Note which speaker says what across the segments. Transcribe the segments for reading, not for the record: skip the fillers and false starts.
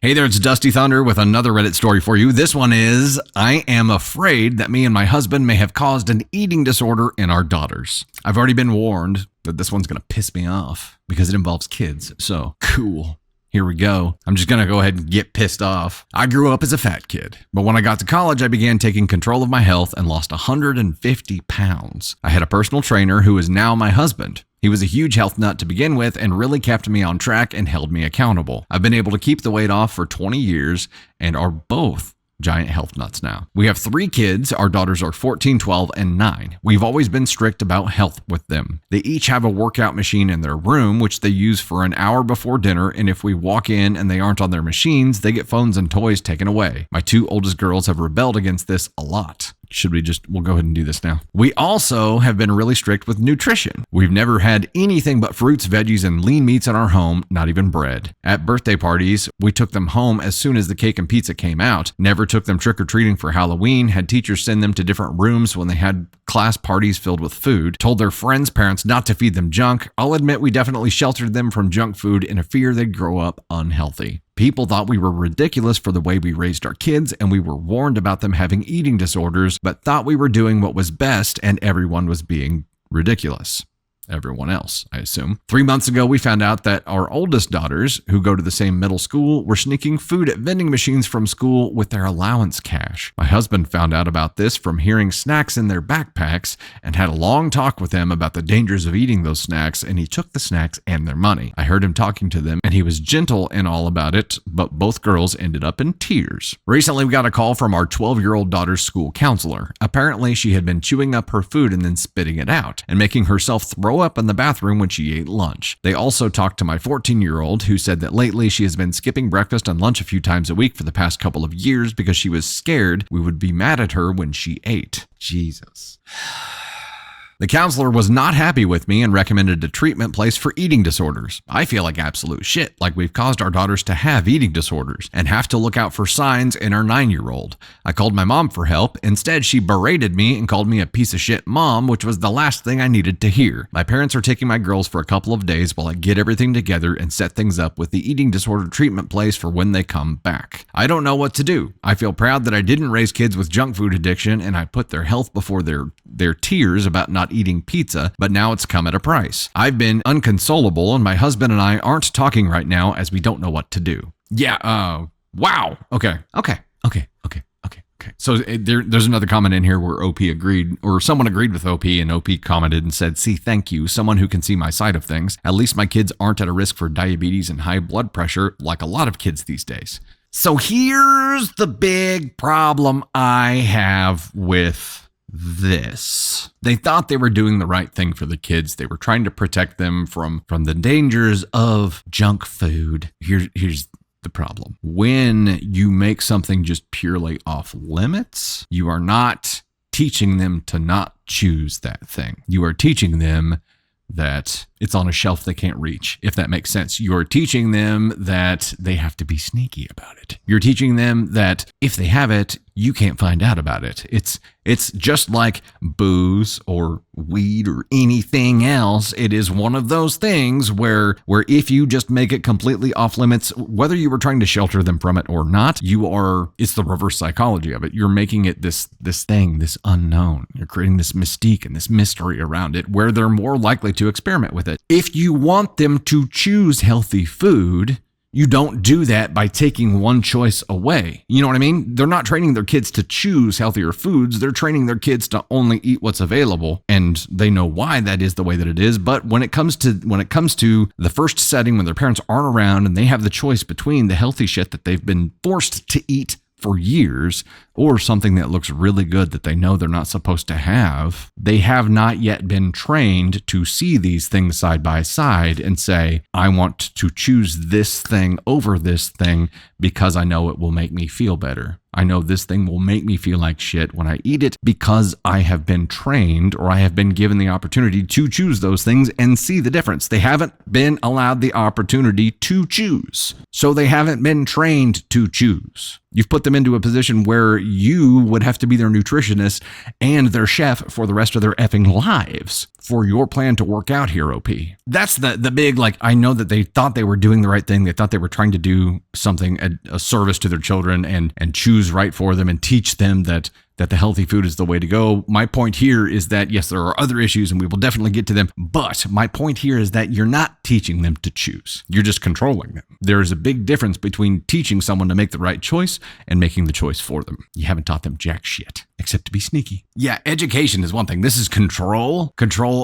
Speaker 1: Hey there, it's Dusty Thunder with another Reddit story for you. This one is, I am afraid that me and my husband may have caused an eating disorder in our daughters. I've already been warned that this one's going to piss me off because it involves kids. So, cool. Here we go. I'm just going to go ahead and get pissed off. I grew up as a fat kid, but when I got to college, I began taking control of my health and lost 150 pounds. I had a personal trainer who is now my husband. He was a huge health nut to begin with and really kept me on track and held me accountable. I've been able to keep the weight off for 20 years and are both giant health nuts now. We have 3 kids. Our daughters are 14, 12, and 9. We've always been strict about health with them. They each have a workout machine in their room, which they use for an hour before dinner, and if we walk in and they aren't on their machines, they get phones and toys taken away. My 2 oldest girls have rebelled against this a lot. We'll go ahead and do this now. We also have been really strict with nutrition. We've never had anything but fruits, veggies, and lean meats in our home, not even bread. At birthday parties, we took them home as soon as the cake and pizza came out. Never took them trick-or-treating for Halloween. Had teachers send them to different rooms when they had class parties filled with food. Told their friends' parents not to feed them junk. I'll admit we definitely sheltered them from junk food in a fear they'd grow up unhealthy. People thought we were ridiculous for the way we raised our kids, and we were warned about them having eating disorders, but thought we were doing what was best and everyone was being ridiculous. Everyone else, I assume. 3 months ago, we found out that our oldest daughters, who go to the same middle school, were sneaking food at vending machines from school with their allowance cash. My husband found out about this from hearing snacks in their backpacks and had a long talk with them about the dangers of eating those snacks, and he took the snacks and their money. I heard him talking to them, and he was gentle and all about it, but both girls ended up in tears. Recently, we got a call from our 12-year-old daughter's school counselor. Apparently, she had been chewing up her food and then spitting it out, and making herself throw up in the bathroom when she ate lunch. They also talked to my 14-year-old, who said that lately she has been skipping breakfast and lunch a few times a week for the past couple of years because she was scared we would be mad at her when she ate. Jesus. The counselor was not happy with me and recommended a treatment place for eating disorders. I feel like absolute shit, like we've caused our daughters to have eating disorders and have to look out for signs in our 9-year-old. I called my mom for help. Instead, she berated me and called me a piece of shit mom, which was the last thing I needed to hear. My parents are taking my girls for a couple of days while I get everything together and set things up with the eating disorder treatment place for when they come back. I don't know what to do. I feel proud that I didn't raise kids with junk food addiction and I put their health before their tears about not eating pizza, but now it's come at a price. I've been unconsolable and my husband and I aren't talking right now as we don't know what to do. Yeah, wow. Okay. So there's another comment in here where OP agreed, or someone agreed with OP, and OP commented and said, "See, thank you, someone who can see my side of things. At least my kids aren't at a risk for diabetes and high blood pressure like a lot of kids these days." So here's the big problem I have with this. They thought they were doing the right thing for the kids. They were trying to protect them from the dangers of junk food. Here's the problem. When you make something just purely off limits, you are not teaching them to not choose that thing. You are teaching them that it's on a shelf they can't reach, if that makes sense. You're teaching them that they have to be sneaky about it. You're teaching them that if they have it, you can't find out about it. It's just like booze or weed or anything else. It is one of those things where if you just make it completely off limits, whether you were trying to shelter them from it or not, it's the reverse psychology of it. You're making it this thing, this unknown. You're creating this mystique and this mystery around it where they're more likely to experiment with it. If you want them to choose healthy food, you don't do that by taking one choice away. You know what I mean? They're not training their kids to choose healthier foods. They're training their kids to only eat what's available, and they know why that is the way that it is. But when it comes to the first setting, when their parents aren't around and they have the choice between the healthy shit that they've been forced to eat for years or something that looks really good that they know they're not supposed to have, they have not yet been trained to see these things side by side and say, I want to choose this thing over this thing because I know it will make me feel better. I know this thing will make me feel like shit when I eat it because I have been trained or I have been given the opportunity to choose those things and see the difference. They haven't been allowed the opportunity to choose. So they haven't been trained to choose. You've put them into a position where you would have to be their nutritionist and their chef for the rest of their effing lives. for your plan to work out here, OP. That's the big, like, I know that they thought they were doing the right thing. They thought they were trying to do something, a service to their children and choose right for them and teach them that the healthy food is the way to go. My point here is that, yes, there are other issues and we will definitely get to them. But my point here is that you're not teaching them to choose. You're just controlling them. There is a big difference between teaching someone to make the right choice and making the choice for them. You haven't taught them jack shit, except to be sneaky. Yeah, education is one thing. This is control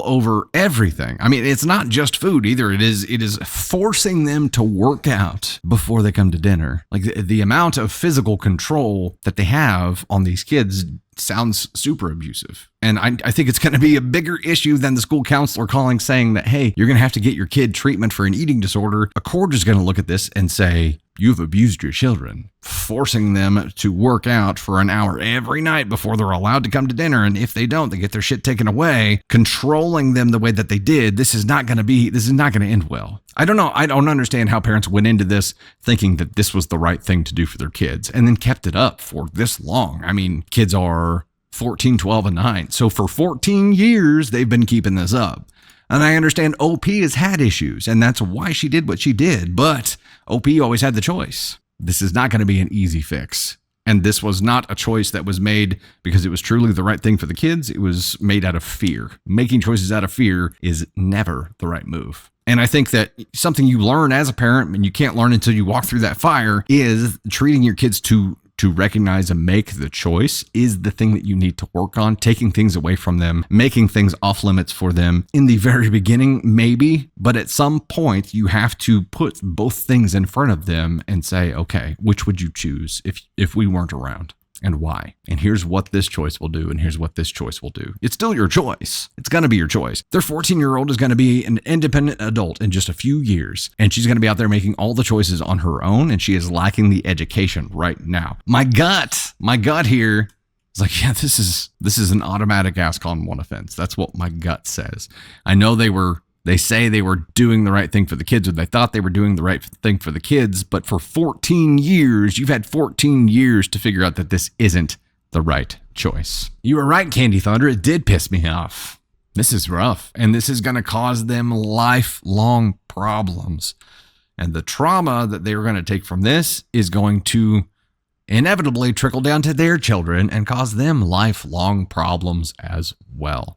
Speaker 1: over everything. I mean, it's not just food either. It is forcing them to work out before they come to dinner. Like the amount of physical control that they have on these kids sounds super abusive. And I think it's going to be a bigger issue than the school counselor calling saying that, hey, you're going to have to get your kid treatment for an eating disorder. A court is going to look at this and say, you've abused your children, forcing them to work out for an hour every night before they're allowed to come to dinner. And if they don't, they get their shit taken away, controlling them the way that they did. This is not going to end well. I don't know. I don't understand how parents went into this thinking that this was the right thing to do for their kids and then kept it up for this long. I mean, kids are 14, 12, and 9. So for 14 years, they've been keeping this up. And I understand OP has had issues, and that's why she did what she did. But OP always had the choice. This is not going to be an easy fix. And this was not a choice that was made because it was truly the right thing for the kids. It was made out of fear. Making choices out of fear is never the right move. And I think that something you learn as a parent, and you can't learn until you walk through that fire, is treating your kids to recognize and make the choice is the thing that you need to work on. Taking things away from them, making things off limits for them in the very beginning, maybe, but at some point you have to put both things in front of them and say, okay, which would you choose if we weren't around? And why? And here's what this choice will do, and here's what this choice will do. It's still your choice. It's going to be your choice. Their 14-year-old is going to be an independent adult in just a few years, and she's going to be out there making all the choices on her own, and she is lacking the education right now. My gut here is like, yeah, this is an automatic ask on one offense. That's what my gut says. I know they say they were doing the right thing for the kids, or they thought they were doing the right thing for the kids. But for 14 years, you've had 14 years to figure out that this isn't the right choice. You were right, Candy Thunder. It did piss me off. This is rough. And this is going to cause them lifelong problems. And the trauma that they were going to take from this is going to inevitably trickle down to their children and cause them lifelong problems as well.